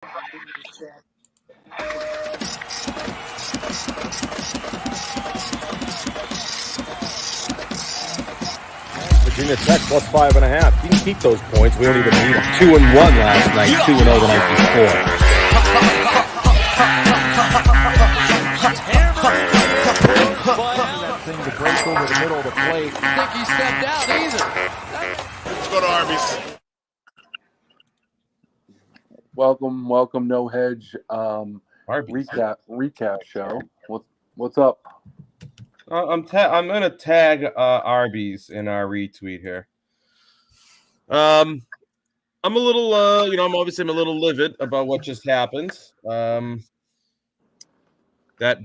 Virginia Tech plus 5.5. You can keep those points. We don't even need them. 2-1 last night. 2-0 the night before. That thing to break over the middle of the plate. I think he stepped out either. Let's go to Arby's. Welcome, No Hedge. Recap show. What's up? I'm gonna tag Arby's in our retweet here. I'm a little, I'm a little livid about what just happened. That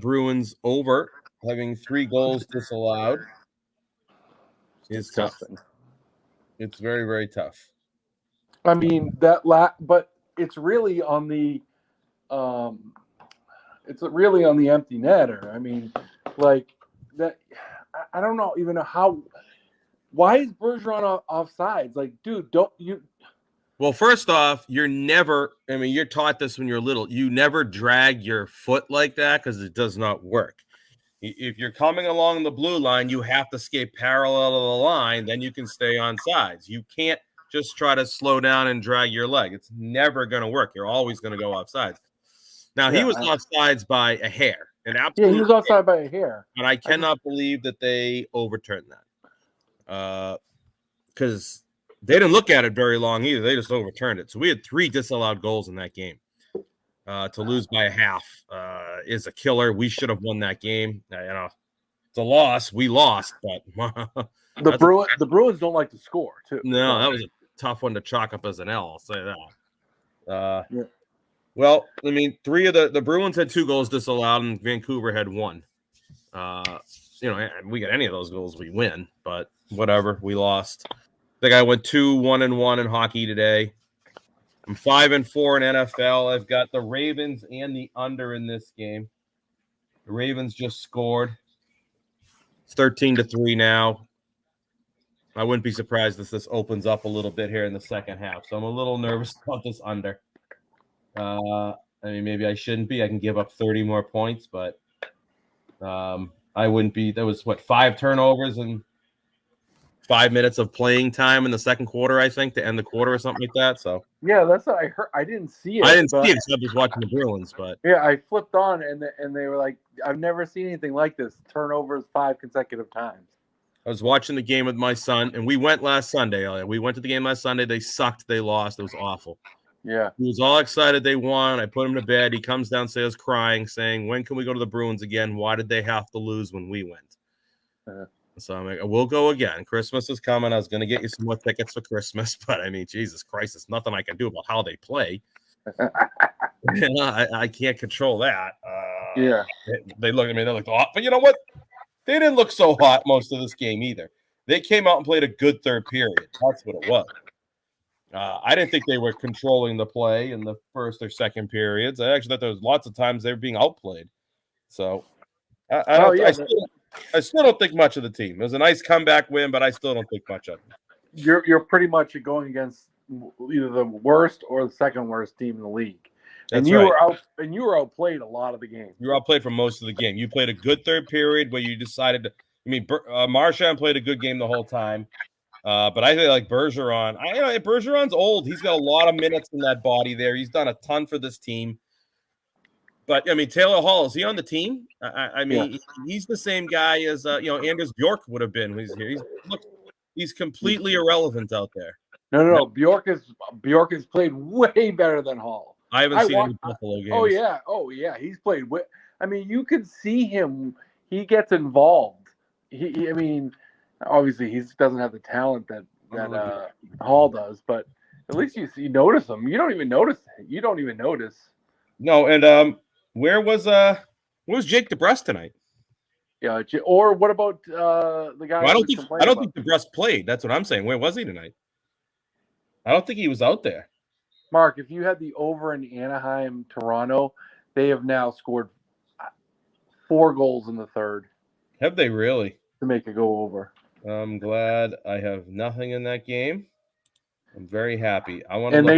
Bruins over having 3 goals disallowed is tough. It's very, very tough. I mean but it's really on the empty netter. I mean, like that. I don't know even how. Why is Bergeron offsides? Like, dude, don't you? Well, first off, you're taught this when you're little. You never drag your foot like that because it does not work. If you're coming along the blue line, you have to skate parallel to the line. Then you can stay on sides. You can't just try to slow down and drag your leg. It's never going to work. You're always going to go offsides. Now, he was offsides by a hair. He was offside by a hair. But I cannot believe that they overturned that. Because they didn't look at it very long either. They just overturned it. So we had 3 disallowed goals in that game. To lose by a half is a killer. We should have won that game. It's a loss. We lost, but the Bruins don't like to score too. No, that was a tough one to chalk up as an L. I'll say that. Yeah. Well, I mean, 3 of the Bruins had 2 goals disallowed, and Vancouver had 1. We got any of those goals, we win. But whatever, we lost. I think I went 2-1-1 in hockey today. I'm 5-4 in NFL. I've got the Ravens and the under in this game. The Ravens just scored. It's 13-3 now. I wouldn't be surprised if this opens up a little bit here in the second half. So I'm a little nervous about this under. Maybe I shouldn't be. I can give up 30 more points, but I wouldn't be. There was 5 turnovers and 5 minutes of playing time in the second quarter, I think, to end the quarter or something like that. So yeah, that's what I heard. I didn't see it. I didn't see it because I was watching the Bruins, but yeah, I flipped on and they were like, "I've never seen anything like this. Turnovers 5 consecutive times." I was watching the game with my son, and we went last Sunday. We went to the game last Sunday. They sucked. They lost. It was awful. Yeah. He was all excited they won. I put him to bed. He comes downstairs crying, saying, "When can we go to the Bruins again? Why did they have to lose when we went?" So I'm like, "We'll go again. Christmas is coming. I was going to get you some more tickets for Christmas, but I mean, Jesus Christ, there's nothing I can do about how they play. I can't control that." Yeah. They look at me. They're like, "Oh," but you know what? They didn't look so hot most of this game either. They came out and played a good third period. That's what it was. I didn't think they were controlling the play in the first or second periods. I actually thought there was lots of times they were being outplayed. So I still don't think much of the team. It was a nice comeback win, but I still don't think much of them. You're pretty much going against either the worst or the second worst team in the league. That's right. You were outplayed a lot of the game. You were outplayed for most of the game. You played a good third period where you decided to. I mean, Marchand played a good game the whole time. But I think like Bergeron, Bergeron's old. He's got a lot of minutes in that body there. He's done a ton for this team. But I mean, Taylor Hall, is he on the team? He's the same guy as Anders Bjork would have been. He's here. He's completely irrelevant out there. No. Bjork has played way better than Hall. I haven't seen any Buffalo games. Oh yeah. He's played. I mean, you can see him. He gets involved. I mean. Obviously, he doesn't have the talent that Hall does, but at least you notice him. You don't even notice. No, and where was Jake DeBrusk tonight? Yeah, or what about the guy? Well, I don't think DeBrusk played. That's what I'm saying. Where was he tonight? I don't think he was out there. Mark, if you had the over in Anaheim, Toronto, they have now scored 4 goals in the third. Have they really? To make it go over. I'm glad I have nothing in that game. I'm very happy. I want to. And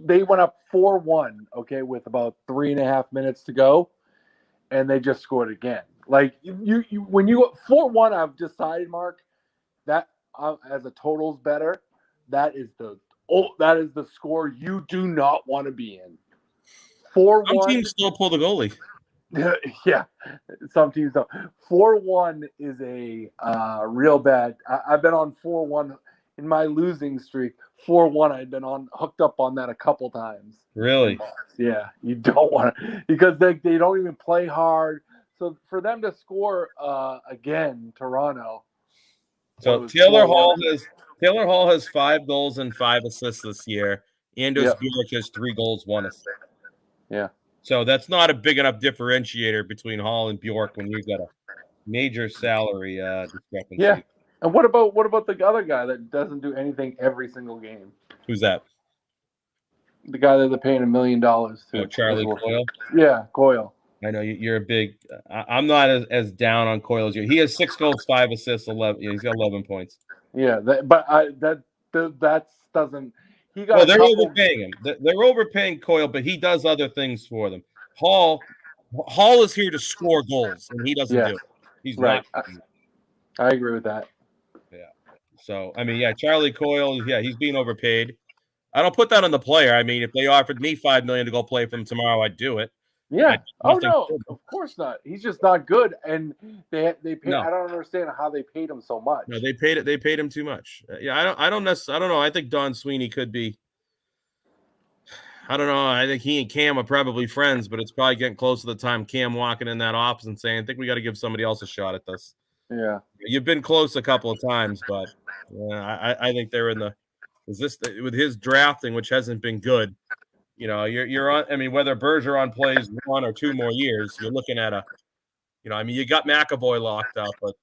they went up 4-1, okay, with about 3.5 minutes to go, and they just scored again. Like you when you 4-1, I've decided, Mark, that as a totals better, that is the score you do not want to be in. 4-1. Some teams still pull the goalie. Yeah, some teams don't. 4-1 is a real bad. I've been on 4-1 in my losing streak. 4-1, I've been hooked up on that a couple times. Really? Yeah, you don't want to, because they don't even play hard. So for them to score again, Toronto. So Taylor Hall has 5 goals and 5 assists this year. Anders Bjork has 3 goals, 1 assist. Yeah. So that's not a big enough differentiator between Hall and Bjork when you've got a major salary discrepancy. Yeah. And what about the other guy that doesn't do anything every single game? Who's that? The guy that they're paying $1 million to. Oh, Charlie Coyle? Yeah, Coyle. I know you're a big. I'm not as down on Coyle as you. He has 6 goals, 5 assists, 11. Yeah, he's got 11 points. Yeah, that doesn't. He got. Well, they're overpaying him. They're overpaying Coyle, but he does other things for them. Hall is here to score goals, and he doesn't do it. He's right. not. I agree with that. Yeah. So I mean, Charlie Coyle. Yeah, he's being overpaid. I don't put that on the player. I mean, if they offered me $5 million to go play for them tomorrow, I'd do it. Yeah. Oh no, of course not. He's just not good, and they paid. No. I don't understand how they paid him so much. No, they paid him too much. Yeah, I don't know. I think Don Sweeney could be. I don't know. I think he and Cam are probably friends, but it's probably getting close to the time Cam walking in that office and saying, "I think we got to give somebody else a shot at this." Yeah, you've been close a couple of times, but I think they're in the. Is this with his drafting, which hasn't been good? You know, you're on. I mean, whether Bergeron plays 1 or 2 more years, you're looking at you got McAvoy locked up, but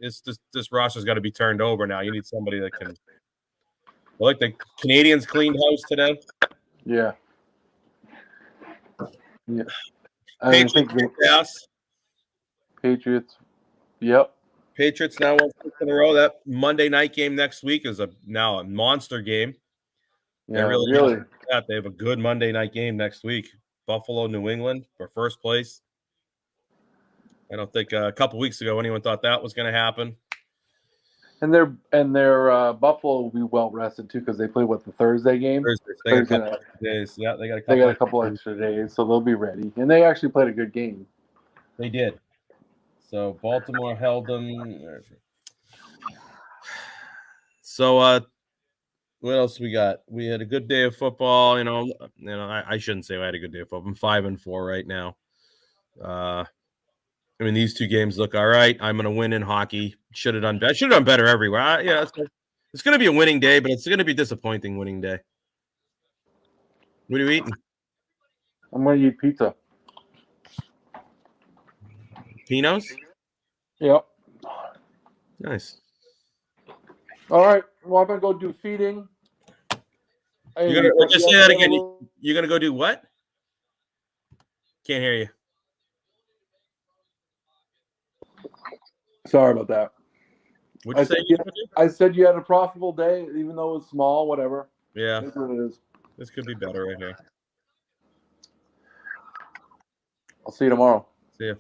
this roster's got to be turned over now. You need somebody that can. Like the Canadians cleaned house today. Yeah. Yeah. Patriots. Yep. Patriots now won 6 in a row. That Monday night game next week is now a monster game. Yeah, really. They have a good Monday night game next week. Buffalo, New England for first place. I don't think a couple weeks ago anyone thought that was going to happen. And their Buffalo will be well rested too because they play the Thursday game. They got a couple of days. Yeah, they got a couple extra days, so they'll be ready. And they actually played a good game. They did. So Baltimore held them. So what else we got? We had a good day of football. I shouldn't say I had a good day of football. I'm 5-4 right now. I mean, these 2 games look all right. I'm going to win in hockey. Should have done better. Should have done better everywhere. It's going to be a winning day, but it's going to be a disappointing winning day. What are you eating? I'm going to eat pizza. Pinos? Yep. Nice. All right. Well, I'm going to go do feeding. Just say that again. You're going to go do what? Can't hear you. Sorry about that. What'd you say? I said you had a profitable day, even though it was small, whatever. Yeah. That's what it is. This could be better right here. I'll see you tomorrow. See ya.